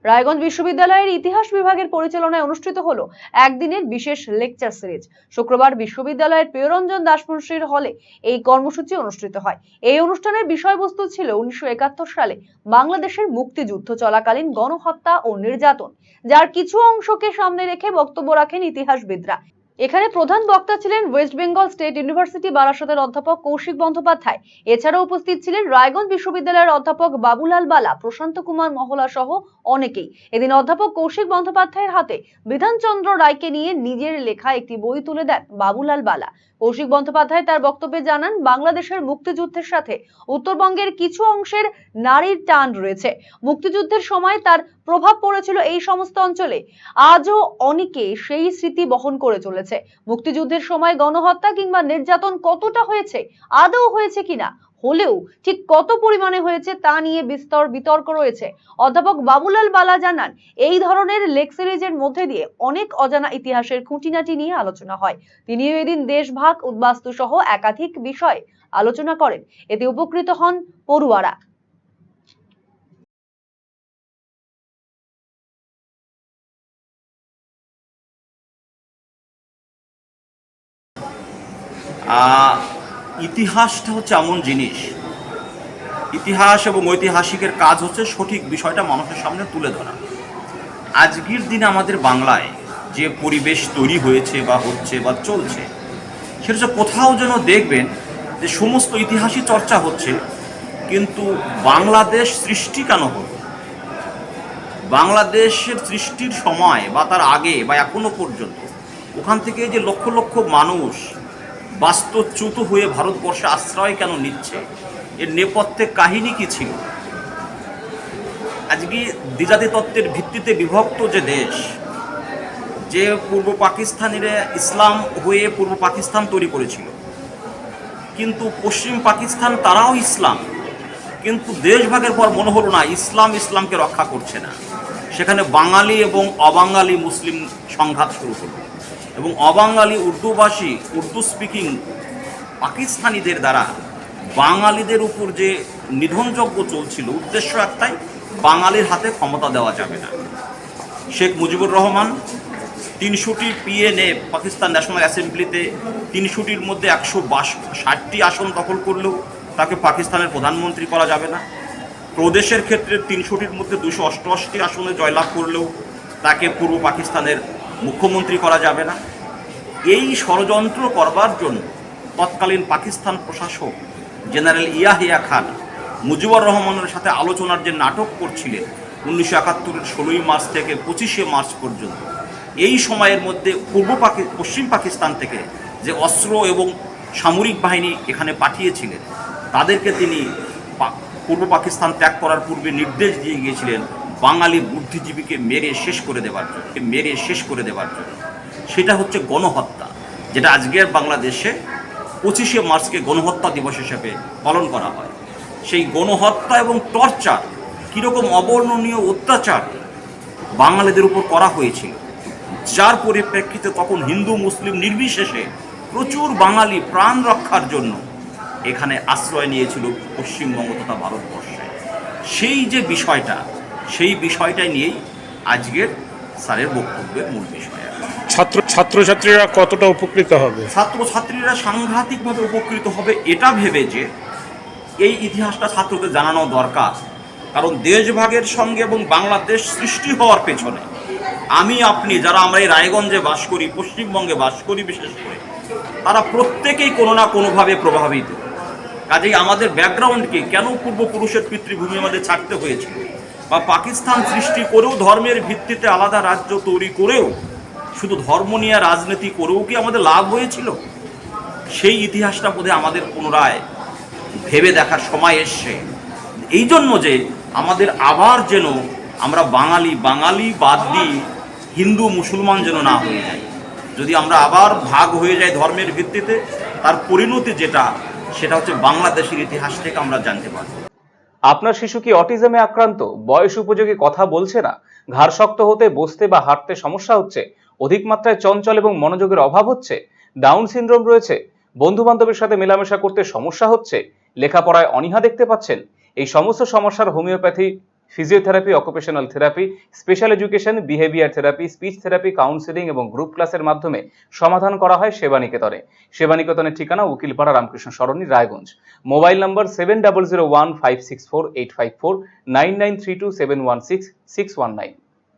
রায়গঞ্জ বিশ্ববিদ্যালয়ের ইতিহাস বিভাগের পরিচালনায় অনুষ্ঠিত হলো একদিনের বিশেষ লেকচার সিরিজ। শুক্রবার বিশ্ববিদ্যালয়ের প্রিয়রঞ্জন দাসমুন্সির হলে এই কর্মসূচি অনুষ্ঠিত হয়। এই অনুষ্ঠানের বিষয়বস্তু ছিল 1971 সালে বাংলাদেশের মুক্তিযুদ্ধ চলাকালীন গণহত্যা ও নির্যাতন, যার কিছু অংশকে সামনে রেখে বক্তব্য রাখেন ইতিহাসবিদরা। এখানে প্রধান বক্তা ছিলেন ওয়েস্ট বেঙ্গল স্টেট ইউনিভার্সিটি বারাসতের অধ্যাপক কৌশিক বন্দ্যোপাধ্যায়। এছাড়াও উপস্থিত ছিলেন রায়গঞ্জ বিশ্ববিদ্যালয়ের অধ্যাপক বাবুলাল বালা, প্রশান্ত কুমার মহলা সহ অনেকেই। এদিন অধ্যাপক কৌশিক বন্দ্যোপাধ্যায়ের হাতে বিধানচন্দ্র রায়কে নিয়ে নিজের লেখা একটি বই তুলে দেন বাবুলাল বালা। কৌশিক বন্দ্যোপাধ্যায় তার বক্তব্যে জানান, বাংলাদেশের মুক্তিযুদ্ধের সাথে উত্তরবঙ্গের কিছু অংশের নারীর টান রয়েছে। মুক্তিযুদ্ধের সময় তার প্রভাব পড়েছিল এই সমস্ত অঞ্চলে। আজও অনেকে সেই স্মৃতি বহন করে চলেছে। মুক্তিযুদ্ধের সময় গণহত্যা কিংবা নির্যাতন কতটা হয়েছে, আদৌ হয়েছে কিনা, হলেও ঠিক কত পরিমাণে হয়েছে তা নিয়ে বিস্তর বিতর্ক রয়েছে। অধ্যাপক বাবুলাল বালা জানান, এই ধরনের লেক সিরিজের মধ্যে দিয়ে অনেক অজানা ইতিহাসের খুঁটিনাটি নিয়ে আলোচনা হয়। তিনি এদিন দেশভাগ, উদ্বাস্তু সহ একাধিক বিষয় আলোচনা করেন। এতে উপকৃত হন পড়ুয়ারা। ইতিহাসটা হচ্ছে এমন জিনিস, ইতিহাস এবং ঐতিহাসিকের কাজ হচ্ছে সঠিক বিষয়টা মানুষের সামনে তুলে ধরা। আজকের দিনে আমাদের বাংলায় যে পরিবেশ তৈরি হয়েছে বা হচ্ছে বা চলছে, সেটা হচ্ছে কোথাও যেন দেখবেন যে সমস্ত ইতিহাসই চর্চা হচ্ছে, কিন্তু বাংলাদেশ সৃষ্টি কেন হল, বাংলাদেশের সৃষ্টির সময় বা তার আগে বা এখনো পর্যন্ত ওখান থেকে যে লক্ষ লক্ষ মানুষ বাস্তুচ্যুত হয়ে ভারতবর্ষে আশ্রয় কেন নিচ্ছে, এর নেপথ্যে কাহিনী কি ছিল। আজকে দ্বিজাতি তত্ত্বের ভিত্তিতে বিভক্ত যে দেশ, যে পূর্ব পাকিস্তানিরা ইসলাম হয়ে পূর্ব পাকিস্তান তৈরি করেছিল, কিন্তু পশ্চিম পাকিস্তান তারাও ইসলাম, কিন্তু দেশভাগের পর মনে হলো না ইসলামকে রক্ষা করছে না। সেখানে বাঙালি এবং অবাঙালি মুসলিম সংঘাত শুরু হলো, এবং অবাঙালি উর্দুভাষী উর্দু স্পিকিং পাকিস্তানিদের দ্বারা বাঙালিদের উপর যে নিধনযজ্ঞ চলছিল, উদ্দেশ্য একটাই, বাঙালির হাতে ক্ষমতা দেওয়া যাবে না। শেখ মুজিবুর রহমান 300টি পিএনএ পাকিস্তান ন্যাশনাল অ্যাসেম্বলিতে 300টির মধ্যে 160টি আসন দখল করলেও তাকে পাকিস্তানের প্রধানমন্ত্রী করা যাবে না। প্রদেশের ক্ষেত্রে 300টির মধ্যে 288টি আসনে জয়লাভ করলেও তাকে পূর্ব পাকিস্তানের মুখ্যমন্ত্রী করা যাবে না। এই ষড়যন্ত্র করবার জন্য তৎকালীন পাকিস্তান প্রশাসক জেনারেল ইয়াহিয়া খান মুজিবুর রহমানের সাথে আলোচনার যে নাটক করছিলেন 1971-এর 16ই মার্চ থেকে 25শে মার্চ পর্যন্ত, এই সময়ের মধ্যে পশ্চিম পাকিস্তান থেকে যে অস্ত্র এবং সামরিক বাহিনী এখানে পাঠিয়েছিলেন, তাদেরকে তিনি পূর্ব পাকিস্তান ত্যাগ করার পূর্বে নির্দেশ দিয়ে গিয়েছিলেন বাঙালি বুদ্ধিজীবীকে মেরে শেষ করে দেওয়ার জন্য। সেটা হচ্ছে গণহত্যা, যেটা আজকের বাংলাদেশে 25শে মার্চকে গণহত্যা দিবস হিসেবে পালন করা হয়। সেই গণহত্যা এবং টর্চার, কীরকম অবর্ণনীয় অত্যাচার বাঙালিদের উপর করা হয়েছিল, যার পরিপ্রেক্ষিতে তখন হিন্দু মুসলিম নির্বিশেষে প্রচুর বাঙালি প্রাণ রক্ষার জন্য এখানে আশ্রয় নিয়েছিল পশ্চিমবঙ্গ তথা ভারতবর্ষে। সেই বিষয়টাই নিয়েই আজকের স্যারের বক্তব্যের মূল বিষয়। ছাত্রছাত্রীরা কতটা উপকৃত হবে? ছাত্রছাত্রীরা সাংঘাতিকভাবে উপকৃত হবে এটা ভেবে যে এই ইতিহাসটা ছাত্রদের জানানো দরকার। কারণ দেশভাগের সঙ্গে এবং বাংলাদেশ সৃষ্টি হওয়ার পেছনে আপনি যারা আমরা এই রায়গঞ্জে বাস করি, পশ্চিমবঙ্গে বাস করি বিশেষ করে, তারা প্রত্যেকেই কোনো না কোনোভাবে প্রভাবিত। কাজেই আমাদের ব্যাকগ্রাউন্ডকে কেন পূর্বপুরুষের পিতৃভূমি আমাদের ছাড়তে হয়েছিল, বা পাকিস্তান সৃষ্টি করেও ধর্মের ভিত্তিতে আলাদা রাজ্য তৈরি করেও শুধু ধর্ম নিয়ে রাজনীতি করেও কি আমাদের লাভ হয়েছিল, সেই ইতিহাসটা বোধহয় আমাদের পুনরায় ভেবে দেখার সময় এসছে। এই জন্য যে আমাদের আবার যেন আমরা বাঙালি বাদ দিয়ে হিন্দু মুসলমান যেন না হয়ে যাই। যদি আমরা আবার ভাগ হয়ে যাই ধর্মের ভিত্তিতে, তার পরিণতি সেটা হচ্ছে বাংলাদেশের ইতিহাস থেকে আমরা জানতে পারব। আপনার শিশু কি অটিজমে আক্রান্ত? বয়স উপযোগী কথা বলছে না, ঘাড় শক্ত হতে, বসতে বা হাঁটতে সমস্যা হচ্ছে, অধিক মাত্রায় চঞ্চল এবং মনোযোগের অভাব হচ্ছে, ডাউন সিনড্রোম রয়েছে, বন্ধু বান্ধবের সাথে মেলামেশা করতে সমস্যা হচ্ছে, লেখাপড়ায় অনীহা দেখতে পাচ্ছেন, এই সমস্ত সমস্যার homeopathy physiotherapy, occupational therapy, special education, behaviour therapy, speech therapy, counselling এবং গ্রুপ ক্লাসের মাধ্যমে সমাধান করা হয় সেবানিকেতনে। সেবানিকেতনের ঠিকানা উকিলপাড়া রামকৃষ্ণ সরণি, রায়গঞ্জ। Mobile number 7001564854, 9932716619।